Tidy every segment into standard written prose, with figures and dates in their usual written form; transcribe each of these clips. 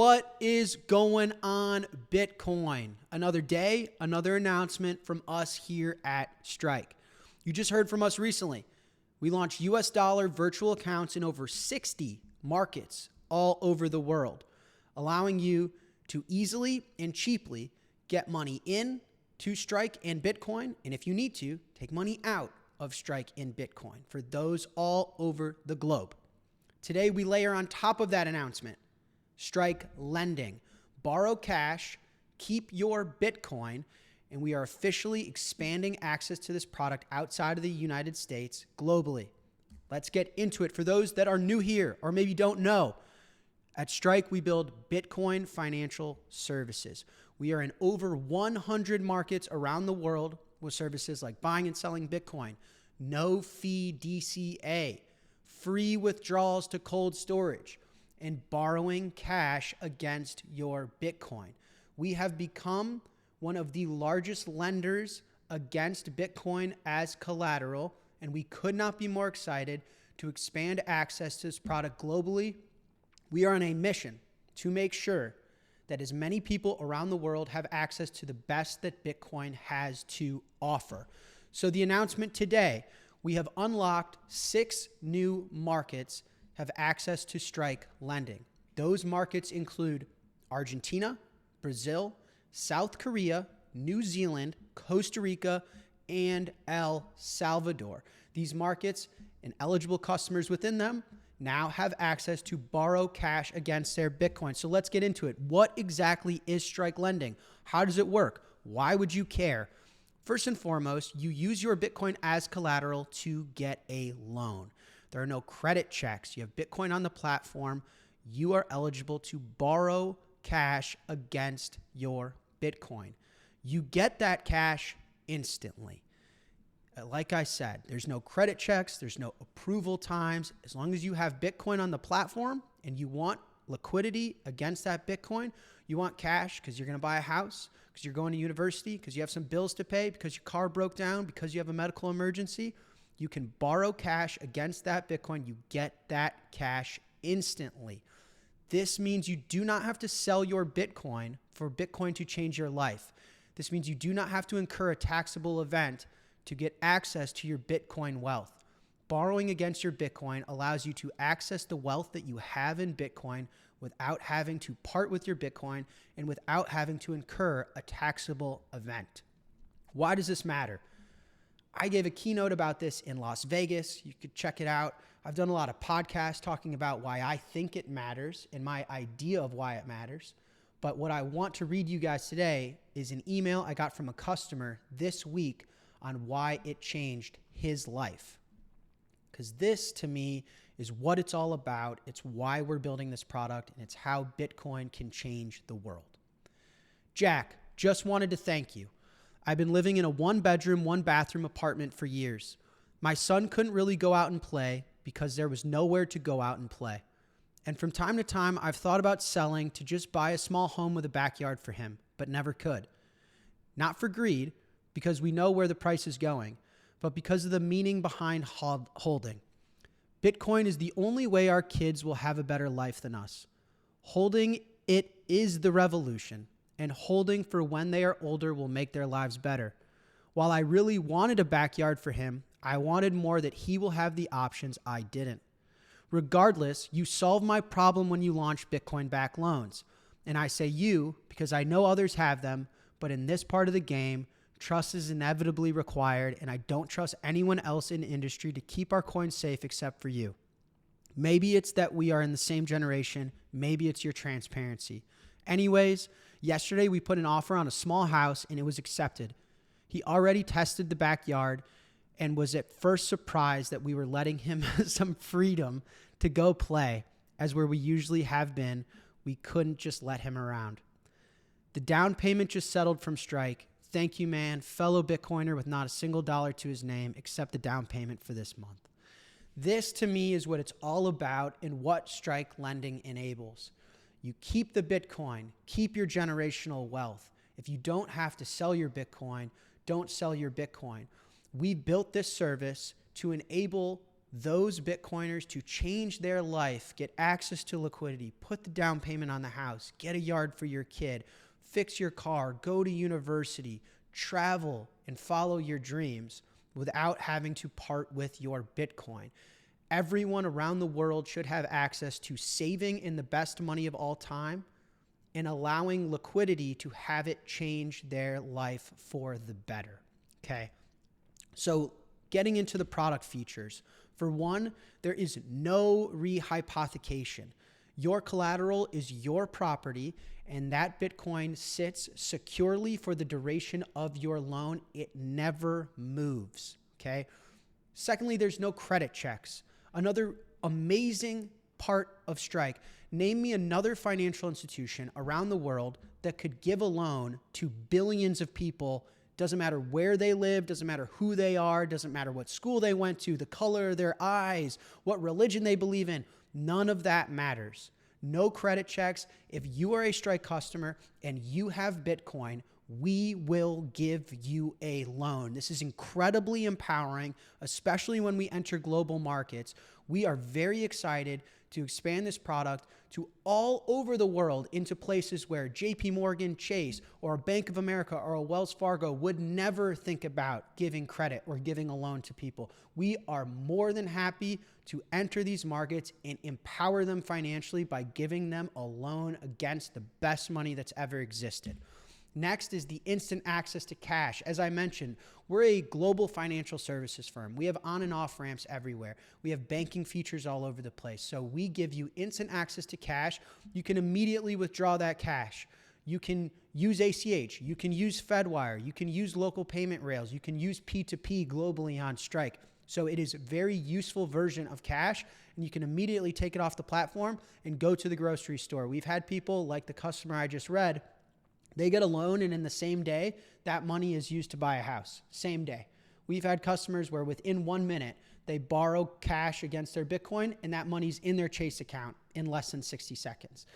What is going on, Bitcoin? Another day, another announcement from us here at Strike. You just heard from us recently. We launched US dollar virtual accounts in over 60 markets all over the world, allowing you to easily and cheaply get money in to Strike and Bitcoin, and if you need to, take money out of Strike in Bitcoin for those all over the globe. Today, we layer on top of that announcement Strike Lending. Borrow cash, keep your Bitcoin, and we are officially expanding access to this product outside of the United States globally. Let's get into it. For those that are new here or maybe don't know, at Strike, we build Bitcoin financial services. We are in over 100 markets around the world with services like buying and selling Bitcoin, no fee DCA, free withdrawals to cold storage, and borrowing cash against your Bitcoin. We have become one of the largest lenders against Bitcoin as collateral, and we could not be more excited to expand access to this product globally. We are on a mission to make sure that as many people around the world have access to the best that Bitcoin has to offer. So the announcement today, we have unlocked 6 new markets have access to Strike Lending. Those markets include Argentina, Brazil, South Korea, New Zealand, Costa Rica, and El Salvador. These markets and eligible customers within them now have access to borrow cash against their Bitcoin. So let's get into it. What exactly is Strike Lending? How does it work? Why would you care? First and foremost, you use your Bitcoin as collateral to get a loan. There are no credit checks. You have Bitcoin on the platform. You are eligible to borrow cash against your Bitcoin. You get that cash instantly. Like I said, there's no credit checks. There's no approval times. As long as you have Bitcoin on the platform and you want liquidity against that Bitcoin, you want cash because you're going to buy a house, because you're going to university, because you have some bills to pay, because your car broke down, because you have a medical emergency, you can borrow cash against that Bitcoin. You get that cash instantly. This means you do not have to sell your Bitcoin for Bitcoin to change your life. This means you do not have to incur a taxable event to get access to your Bitcoin wealth. Borrowing against your Bitcoin allows you to access the wealth that you have in Bitcoin without having to part with your Bitcoin and without having to incur a taxable event. Why does this matter? I gave a keynote about this in Las Vegas. You could check it out. I've done a lot of podcasts talking about why I think it matters and my idea of why it matters. But what I want to read you guys today is an email I got from a customer this week on why it changed his life. Because this, to me, is what it's all about. It's why we're building this product, and it's how Bitcoin can change the world. Jack, just wanted to thank you. I've been living in a 1-bedroom, 1-bathroom apartment for years. My son couldn't really go out and play because there was nowhere to go out and play. And from time to time, I've thought about selling to just buy a small home with a backyard for him, but never could. Not for greed, because we know where the price is going, but because of the meaning behind holding. Bitcoin is the only way our kids will have a better life than us. Holding it is the revolution, and holding for when they are older will make their lives better. While I really wanted a backyard for him, I wanted more that he will have the options I didn't. Regardless, you solved my problem when you launched Bitcoin-backed loans. And I say you because I know others have them, but in this part of the game, trust is inevitably required, and I don't trust anyone else in the industry to keep our coins safe except for you. Maybe it's that we are in the same generation. Maybe it's your transparency. Anyways, yesterday we put an offer on a small house and it was accepted. He already tested the backyard and was at first surprised that we were letting him some freedom to go play, as where we usually have been, we couldn't just let him around. The down payment just settled from Strike. Thank you, man. Fellow Bitcoiner with not a single dollar to his name except the down payment for this month. This, to me, is what it's all about and what Strike Lending enables. You keep the Bitcoin, keep your generational wealth. If you don't have to sell your Bitcoin, don't sell your Bitcoin. We built this service to enable those Bitcoiners to change their life, get access to liquidity, put the down payment on the house, get a yard for your kid, fix your car, go to university, travel, and follow your dreams without having to part with your Bitcoin. Everyone around the world should have access to saving in the best money of all time and allowing liquidity to have it change their life for the better. Okay. So getting into the product features. For one, there is no rehypothecation. Your collateral is your property, and that Bitcoin sits securely for the duration of your loan. It never moves, okay? Secondly, there's no credit checks. Another amazing part of Strike. Name me another financial institution around the world that could give a loan to billions of people. Doesn't matter where they live, doesn't matter who they are, doesn't matter what school they went to, the color of their eyes, what religion they believe in. None of that matters. No credit checks. If you are a Strike customer and you have Bitcoin, we will give you a loan. This is incredibly empowering, especially when we enter global markets. We are very excited to expand this product to all over the world into places where JP Morgan Chase or a Bank of America or a Wells Fargo would never think about giving credit or giving a loan to people. We are more than happy to enter these markets and empower them financially by giving them a loan against the best money that's ever existed. Next is the instant access to cash. As I mentioned, we're a global financial services firm. We have on and off ramps everywhere. We have banking features all over the place. So we give you instant access to cash. You can immediately withdraw that cash. You can use ACH. You can use FedWire. You can use local payment rails. You can use P2P globally on Strike. So it is a very useful version of cash, and you can immediately take it off the platform and go to the grocery store. We've had people like the customer I just read. They get a loan, and in the same day, that money is used to buy a house. Same day. We've had customers where within 1 minute, they borrow cash against their Bitcoin, and that money's in their Chase account in less than 60 seconds.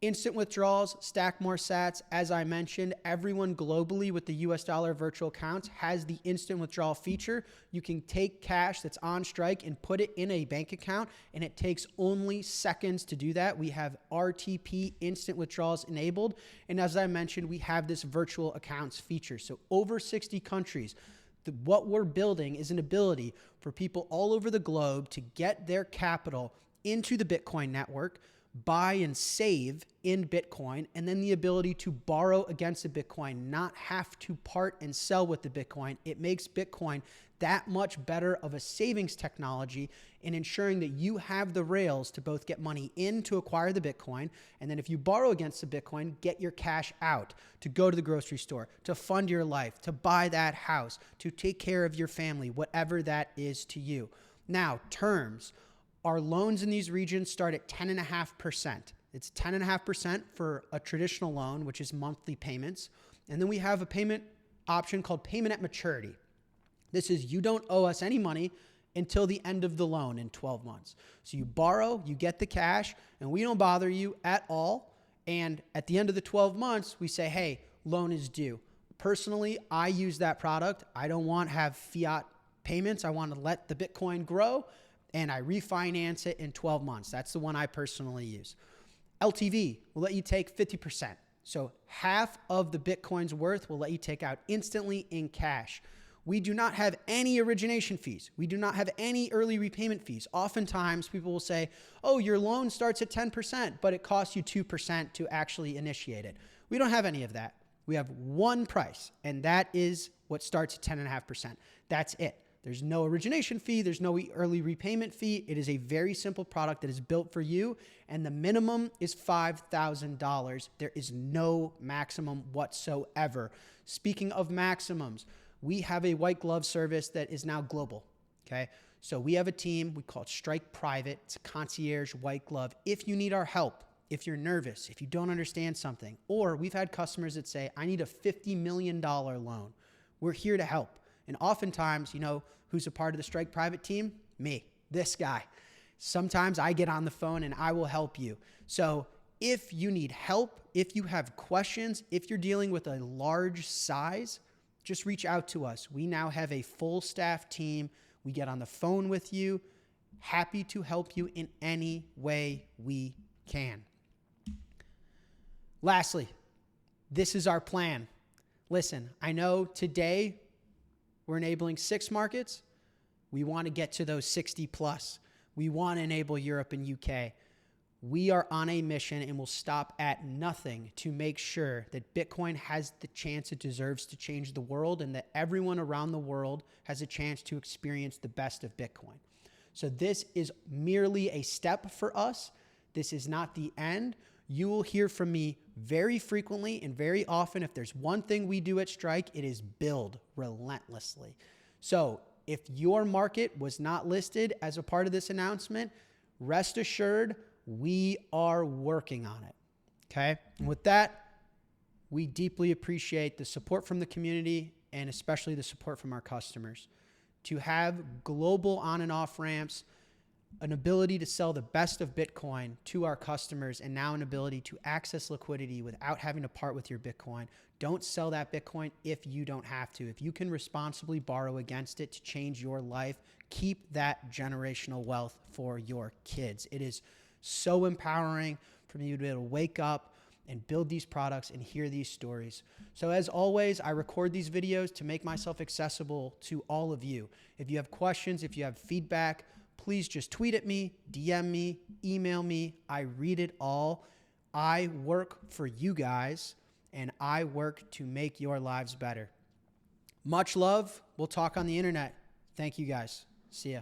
Instant withdrawals, stack more sats. As I mentioned, everyone globally with the US dollar virtual accounts has the instant withdrawal feature. You can take cash that's on Strike and put it in a bank account, and it takes only seconds to do that. We have RTP instant withdrawals enabled. And as I mentioned, we have this virtual accounts feature. So over 60 countries, what we're building is an ability for people all over the globe to get their capital into the Bitcoin network, buy and save in Bitcoin, and then the ability to borrow against the Bitcoin, not have to part and sell with the Bitcoin. It makes Bitcoin that much better of a savings technology in ensuring that you have the rails to both get money in to acquire the Bitcoin, and then if you borrow against the Bitcoin, get your cash out to go to the grocery store, to fund your life, to buy that house, to take care of your family, whatever that is to you. Now, terms. Our loans in these regions start at 10.5%. It's 10.5% for a traditional loan, which is monthly payments. And then we have a payment option called payment at maturity. This is you don't owe us any money until the end of the loan in 12 months. So you borrow, you get the cash, and we don't bother you at all. And at the end of the 12 months, we say, hey, loan is due. Personally, I use that product. I don't want to have fiat payments. I want to let the Bitcoin grow, and I refinance it in 12 months. That's the one I personally use. LTV will let you take 50%. So half of the Bitcoin's worth will let you take out instantly in cash. We do not have any origination fees. We do not have any early repayment fees. Oftentimes people will say, oh, your loan starts at 10%, but it costs you 2% to actually initiate it. We don't have any of that. We have one price, and that is what starts at 10.5%. That's it. There's no origination fee. There's no early repayment fee. It is a very simple product that is built for you, and the minimum is $5,000. There is no maximum whatsoever. Speaking of maximums, we have a white glove service that is now global, okay? So we have a team. We call it Strike Private. It's a concierge white glove. If you need our help, if you're nervous, if you don't understand something, or we've had customers that say, I need a $50 million loan. We're here to help. And oftentimes, you know, who's a part of the Strike Private team? Me, this guy. Sometimes I get on the phone and I will help you. So if you need help, if you have questions, if you're dealing with a large size, just reach out to us. We now have a full staff team. We get on the phone with you, Happy to help you in any way we can. Lastly, this is our plan. Listen, I know today we're enabling 6 markets. We want to get to those 60 plus. We want to enable Europe and UK. We are on a mission and will stop at nothing to make sure that Bitcoin has the chance it deserves to change the world and that everyone around the world has a chance to experience the best of Bitcoin. So this is merely a step for us. This is not the end. You will hear from me very frequently and very often. If there's one thing we do at Strike, it is build relentlessly. So if your market was not listed as a part of this announcement, rest assured, we are working on it. Okay. And with that, we deeply appreciate the support from the community and especially the support from our customers. To have global on and off ramps, an ability to sell the best of Bitcoin to our customers, and now an ability to access liquidity without having to part with your Bitcoin. Don't sell that Bitcoin if you don't have to. If you can responsibly borrow against it to change your life, keep that generational wealth for your kids. It is so empowering for me to be able to wake up and build these products and hear these stories. So as always, I record these videos to make myself accessible to all of you. If you have questions, if you have feedback, please just tweet at me, DM me, email me. I read it all. I work for you guys and I work to make your lives better. Much love. We'll talk on the internet. Thank you guys. See ya.